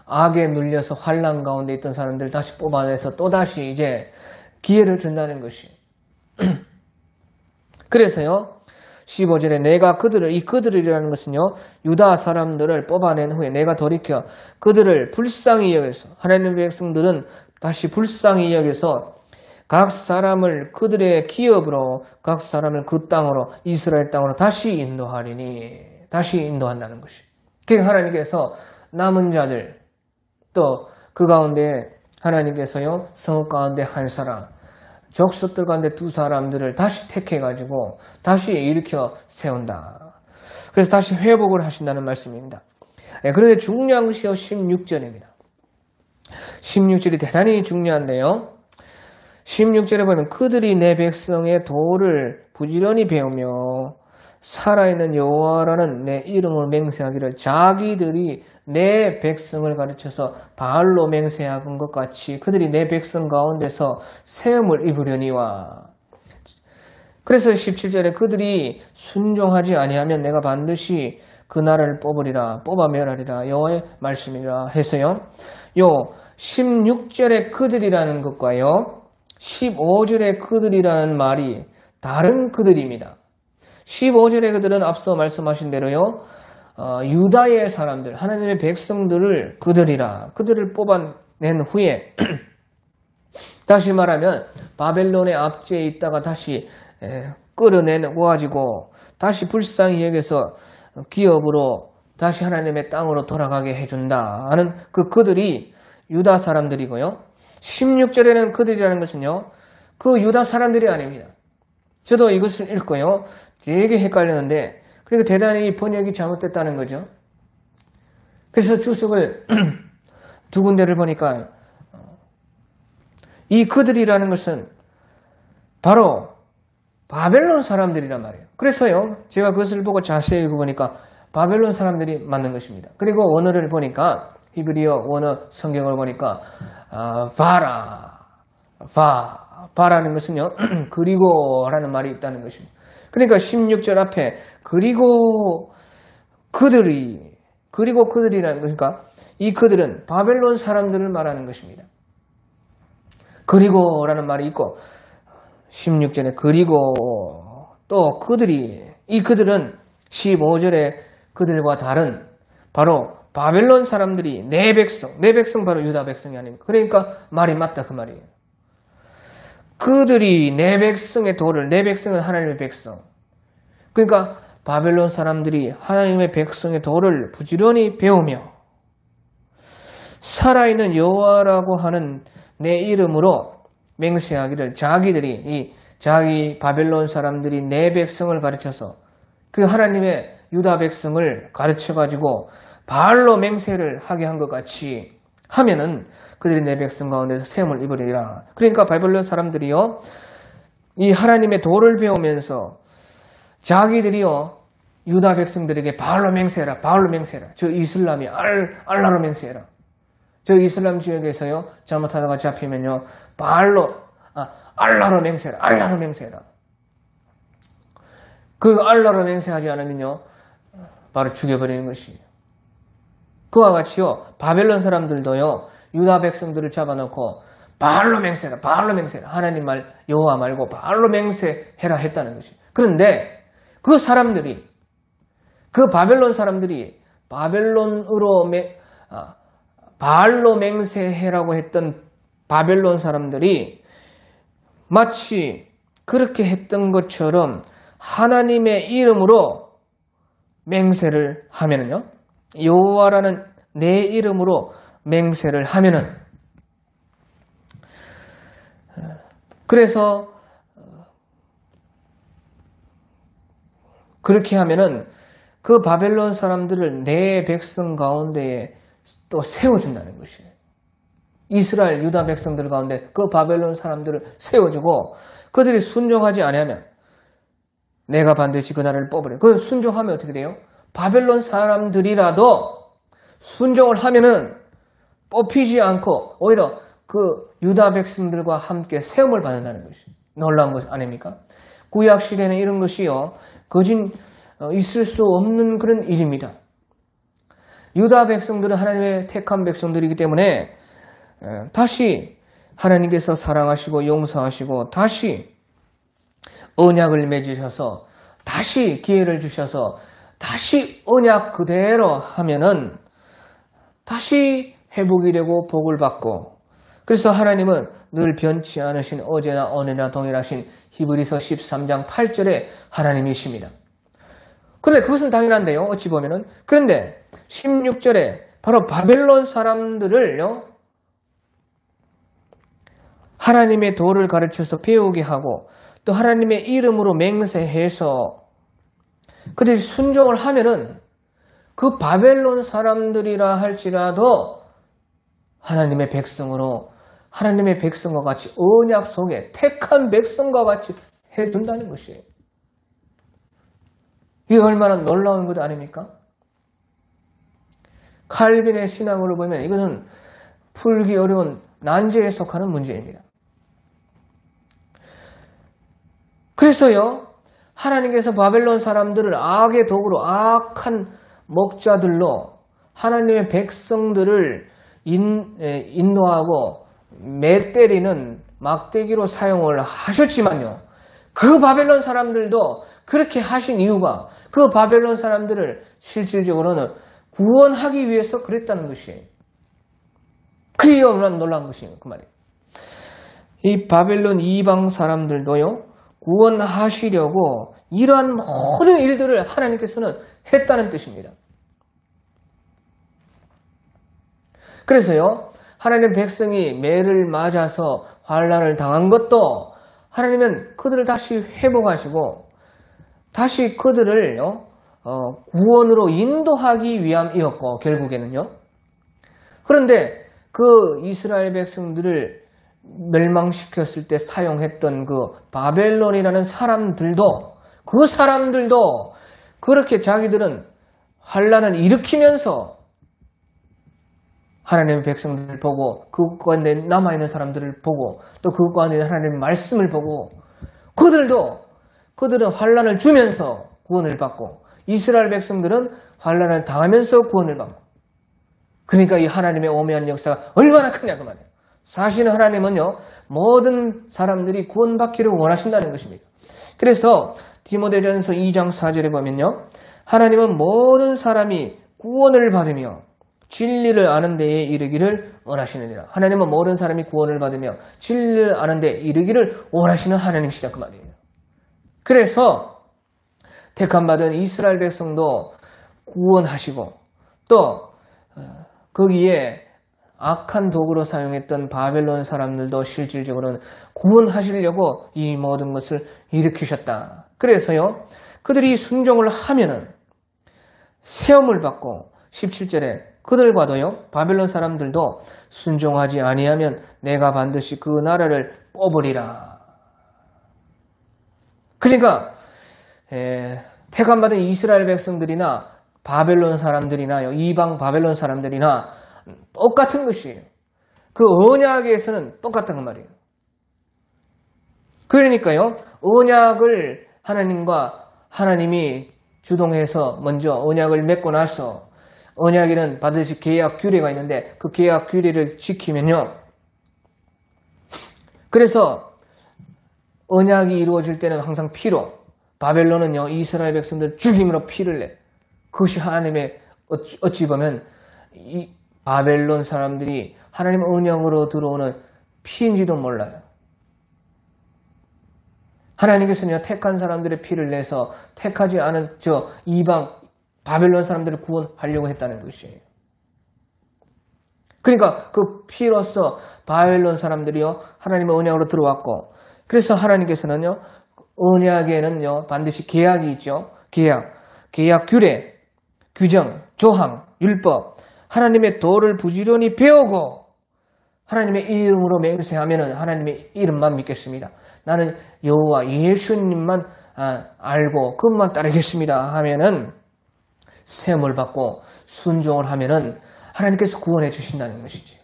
악에 눌려서 환난 가운데 있던 사람들 다시 뽑아내서 또다시 이제 기회를 준다는 것이. 그래서요 15절에 내가 그들이라는 것은요 유다 사람들을 뽑아낸 후에 내가 돌이켜 그들을 불쌍히 여겨서 하나님의 백성들은 다시 불쌍히 여겨서 각 사람을 그들의 기업으로 각 사람을 그 땅으로 이스라엘 땅으로 다시 인도하리니 다시 인도한다는 것이. 그러니까 하나님께서 남은 자들 또 그 가운데 하나님께서요 성읍 가운데 한 사람 족속들 가운데 두 사람들을 다시 택해가지고 다시 일으켜 세운다. 그래서 다시 회복을 하신다는 말씀입니다. 그런데 중요한 것이 16절입니다. 16절이 대단히 중요한데요. 16절에 보면 그들이 내 백성의 도를 부지런히 배우며 살아있는 여호와라는 내 이름을 맹세하기를 자기들이 내 백성을 가르쳐서 바알로 맹세하는 것 같이 그들이 내 백성 가운데서 세움을 입으려니와 그래서 17절에 그들이 순종하지 아니하면 내가 반드시 그 나라를 뽑아 멸하리라 여호와의 말씀이라 해서요. 요 16절의 그들이라는 것과요 15절의 그들이라는 말이 다른 그들입니다. 15절의 그들은 앞서 말씀하신 대로요 유다의 사람들, 하나님의 백성들을 그들을 뽑아낸 후에 다시 말하면 바벨론의 압제에 있다가 다시 끌어내가지고 다시 불쌍히 여겨서 기업으로 다시 하나님의 땅으로 돌아가게 해준다 하는 그들이 유다 사람들이고요. 16절에는 그들이라는 것은요 그 유다 사람들이 아닙니다. 저도 이것을 읽고요 되게 헷갈렸는데 그러니까 대단히 번역이 잘못됐다는 거죠. 그래서 주석을 두 군데를 보니까 이 그들이라는 것은 바로 바벨론 사람들이란 말이에요. 그래서요 제가 그것을 보고 자세히 읽어보니까 바벨론 사람들이 맞는 것입니다. 그리고 원어를 보니까 히브리어 원어 성경을 보니까 바라는 것은요 그리고라는 말이 있다는 것입니다. 그러니까 16절 앞에 그리고 그들이라는 거니까 이 그들은 바벨론 사람들을 말하는 것입니다. 그리고라는 말이 있고 16절에 그리고 또 이 그들은 15절에 그들과 다른 바로 바벨론 사람들이 내 백성 바로 유다 백성이 아닙니까? 그러니까 말이 맞다 그 말이에요. 그들이 내 백성의 도를, 내 백성은 하나님의 백성. 그러니까 바벨론 사람들이 하나님의 백성의 도를 부지런히 배우며 살아있는 여호와라고 하는 내 이름으로 맹세하기를 자기 바벨론 사람들이 내 백성을 가르쳐서 그 하나님의 유다 백성을 가르쳐가지고 바알로 맹세를 하게 한 것 같이 하면은 그들이 내 백성 가운데서 세움을 입으리라. 그러니까 바벨론 사람들이요 이 하나님의 도를 배우면서 자기들이요 유다 백성들에게 바알로 맹세해라. 저 이슬람이 알라로 맹세해라. 저 이슬람 지역에서요 잘못하다가 잡히면요 알라로 맹세해라. 그 알라로 맹세하지 않으면요 바로 죽여버리는 것이에요. 그와 같이요 바벨론 사람들도요 유다 백성들을 잡아놓고 바알로 맹세해라. 하나님 말 여호와 말고 바알로 맹세해라 했다는 것이에요. 그런데 그 바벨론 사람들이 바알로 맹세해라고 했던 바벨론 사람들이 마치 그렇게 했던 것처럼 하나님의 이름으로 맹세를 하면은요 여호와라는 내 이름으로 맹세를 하면은 그래서 그렇게 하면은 그 바벨론 사람들을 내 백성 가운데에 또 세워준다는 것이에요. 이스라엘 유다 백성들 가운데 그 바벨론 사람들을 세워주고 그들이 순종하지 아니하면 내가 반드시 그 나라를 뽑으려. 그 순종하면 어떻게 돼요? 바벨론 사람들이라도 순종을 하면은 뽑히지 않고 오히려 그 유다 백성들과 함께 세움을 받는다는 것이 놀라운 것 아닙니까? 구약 시대에는 이런 것이요 있을 수 없는 그런 일입니다. 유다 백성들은 하나님의 택한 백성들이기 때문에 다시 하나님께서 사랑하시고 용서하시고 다시 언약을 맺으셔서 다시 기회를 주셔서 다시 언약 그대로 하면은 다시 회복이 되고 복을 받고 그래서 하나님은 늘 변치 않으신 어제나 오늘이나 동일하신 히브리서 13장 8절에 하나님이십니다. 그런데 그것은 당연한데요. 어찌 보면은 그런데 16절에 바로 바벨론 사람들을요 하나님의 도를 가르쳐서 배우게 하고 또 하나님의 이름으로 맹세해서 그들이 순종을 하면은 그 바벨론 사람들이라 할지라도 하나님의 백성으로 하나님의 백성과 같이 언약 속에 택한 백성과 같이 해준다는 것이에요. 이게 얼마나 놀라운 것 아닙니까? 칼빈의 신앙으로 보면 이것은 풀기 어려운 난제에 속하는 문제입니다. 그래서요, 하나님께서 바벨론 사람들을 악의 도구로, 악한 목자들로 하나님의 백성들을 인도하고 매 때리는 막대기로 사용을 하셨지만요, 그 바벨론 사람들도 그렇게 하신 이유가 그 바벨론 사람들을 실질적으로는 구원하기 위해서 그랬다는 것이에요. 그게 얼마나 놀라운 것이에요. 그 말이에요. 이 바벨론 이방 사람들도요, 구원하시려고 이러한 모든 일들을 하나님께서는 했다는 뜻입니다. 그래서요, 하나님 백성이 매를 맞아서 환난을 당한 것도 하나님은 그들을 다시 회복하시고 다시 그들을 구원으로 인도하기 위함이었고, 결국에는요. 그런데 그 이스라엘 백성들을 멸망시켰을 때 사용했던 그 바벨론이라는 사람들도, 그 사람들도 그렇게 자기들은 환난을 일으키면서 하나님의 백성들을 보고 그 가운데 남아있는 사람들을 보고 또 그 가운데 하나님의 말씀을 보고 그들은 환난을 주면서 구원을 받고 이스라엘 백성들은 환난을 당하면서 구원을 받고, 그러니까 이 하나님의 오묘한 역사가 얼마나 크냐 그 말이에요. 사실은 하나님은요, 모든 사람들이 구원받기를 원하신다는 것입니다. 그래서 디모데전서 2장 4절에 보면요, 하나님은 모든 사람이 구원을 받으며 진리를 아는 데에 이르기를 원하시느니라. 하나님은 모든 사람이 구원을 받으며 진리를 아는 데에 이르기를 원하시는 하나님이시다 그 말이에요. 그래서 택함받은 이스라엘 백성도 구원하시고 또 거기에 악한 도구로 사용했던 바벨론 사람들도 실질적으로는 구원하시려고 이 모든 것을 일으키셨다. 그래서요, 그들이 순종을 하면은 세움을 받고 17절에 그들과도요, 바벨론 사람들도 순종하지 아니하면 내가 반드시 그 나라를 뽑으리라. 그러니까 택함받은 이스라엘 백성들이나 바벨론 사람들이나요, 이방 바벨론 사람들이나 똑같은 것이에요. 그 언약에서는 똑같단 말이에요. 그러니까요, 언약을 하나님이 주동해서 먼저 언약을 맺고 나서, 언약에는 반드시 계약 규례가 있는데 그 계약 규례를 지키면요, 그래서 언약이 이루어질 때는 항상 피로, 바벨론은요 이스라엘 백성들 죽임으로 피를 내. 그것이 하나님의, 어찌 보면 이 바벨론 사람들이 하나님 언약으로 들어오는 피인지도 몰라요. 하나님께서는 택한 사람들의 피를 내서 택하지 않은 저 이방 바벨론 사람들을 구원하려고 했다는 것이에요. 그러니까 그 피로서 바벨론 사람들이요 하나님의 언약으로 들어왔고, 그래서 하나님께서는요 언약에는요 반드시 계약이 있죠. 계약 규례, 규정, 조항, 율법, 하나님의 도를 부지런히 배우고 하나님의 이름으로 맹세하면은 하나님의 이름만 믿겠습니다. 나는 여호와 예수님만 알고 그것만 따르겠습니다 하면은 세움을 받고 순종을 하면은 하나님께서 구원해 주신다는 것이지요.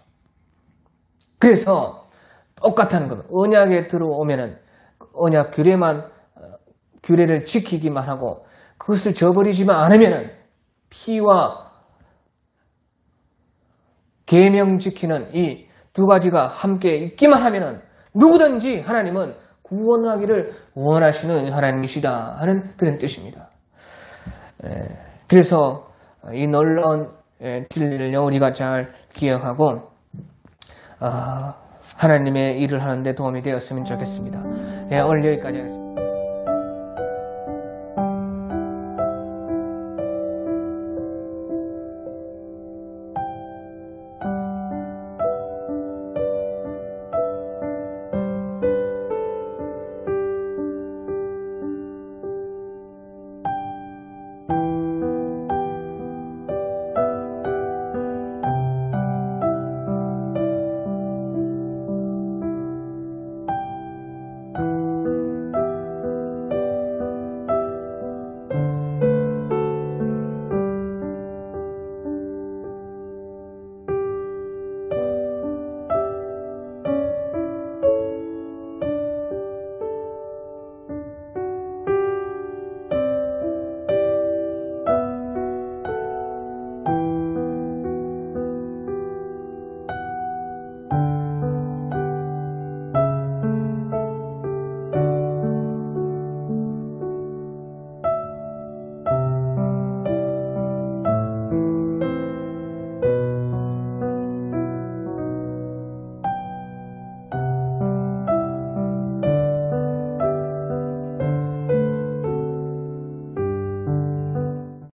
그래서 똑같다는 겁니다. 언약에 들어오면은 언약 규례를 지키기만 하고 그것을 저버리지만 않으면은 피와 계명 지키는 이 두 가지가 함께 있기만 하면은 누구든지 하나님은 구원하기를 원하시는 하나님이시다 하는 그런 뜻입니다. 그래서 이 놀라운 진리를 우리가 잘 기억하고 하나님의 일을 하는데 도움이 되었으면 좋겠습니다. 오늘 여기까지 하겠습니다.